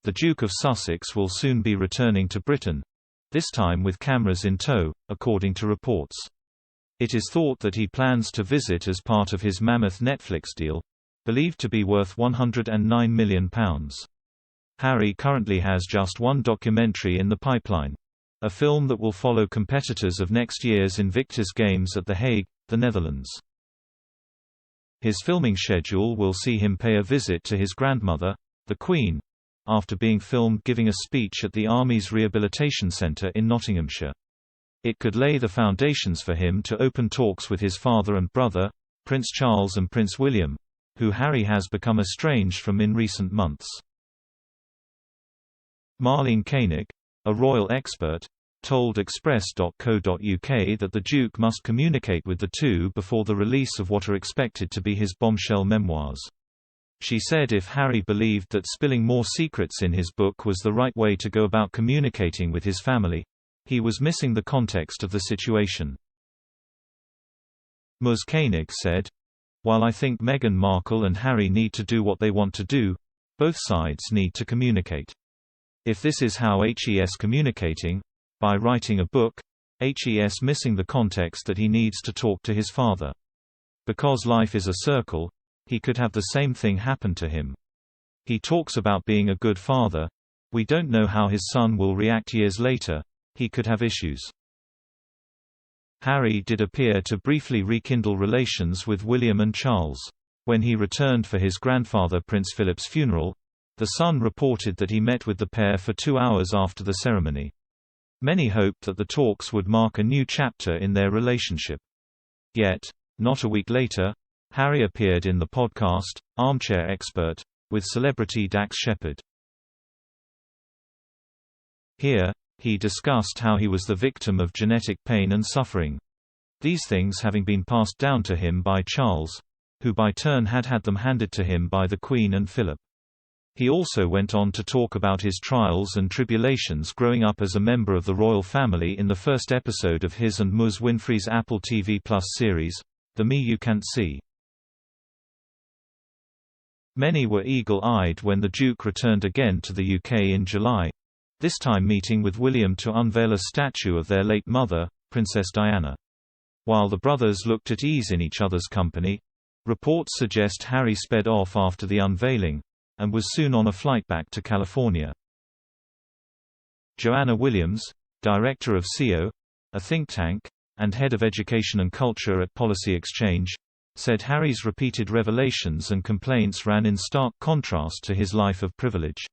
The Duke of Sussex will soon be returning to Britain, this time with cameras in tow, according to reports. It is thought that he plans to visit as part of his mammoth Netflix deal, believed to be worth £109 million. Harry currently has just one documentary in the pipeline, a film that will follow competitors of next year's Invictus Games at The Hague, the Netherlands. His filming schedule will see him pay a visit to his grandmother, the Queen, after being filmed giving a speech at the Army's Rehabilitation Centre in Nottinghamshire. It could lay the foundations for him to open talks with his father and brother, Prince Charles and Prince William, who Harry has become estranged from in recent months. Marlene Koenig, a royal expert, told Express.co.uk that the Duke must communicate with the two before the release of what are expected to be his bombshell memoirs. She said if Harry believed that spilling more secrets in his book was the right way to go about communicating with his family, he was missing the context of the situation. Ms. Koenig said, "While I think Meghan Markle and Harry need to do what they want to do, both sides need to communicate. If this is how HE's communicating, by writing a book, HE's missing the context that he needs to talk to his father. Because life is a circle, he could have the same thing happen to him. He talks about being a good father. We don't know how his son will react years later. He could have issues." Harry did appear to briefly rekindle relations with William and Charles. When he returned for his grandfather Prince Philip's funeral, The Sun reported that he met with the pair for 2 hours after the ceremony. Many hoped that the talks would mark a new chapter in their relationship. Yet, not a week later, Harry appeared in the podcast, Armchair Expert, with celebrity Dax Shepard. Here, he discussed how he was the victim of genetic pain and suffering, these things having been passed down to him by Charles, who by turn had had them handed to him by the Queen and Philip. He also went on to talk about his trials and tribulations growing up as a member of the royal family in the first episode of his and Ms. Winfrey's Apple TV Plus series, The Me You Can't See. Many were eagle-eyed when the Duke returned again to the UK in July, this time meeting with William to unveil a statue of their late mother, Princess Diana. While the brothers looked at ease in each other's company, reports suggest Harry sped off after the unveiling, and was soon on a flight back to California. Joanna Williams, director of CO, a think tank, and head of education and culture at Policy Exchange, said Harry's repeated revelations and complaints ran in stark contrast to his life of privilege.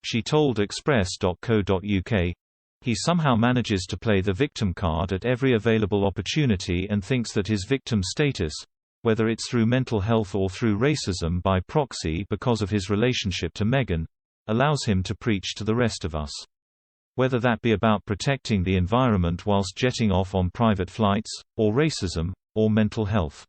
She told Express.co.uk, "He somehow manages to play the victim card at every available opportunity and thinks that his victim status, whether it's through mental health or through racism by proxy because of his relationship to Meghan, allows him to preach to the rest of us. Whether that be about protecting the environment whilst jetting off on private flights, or racism, or mental health."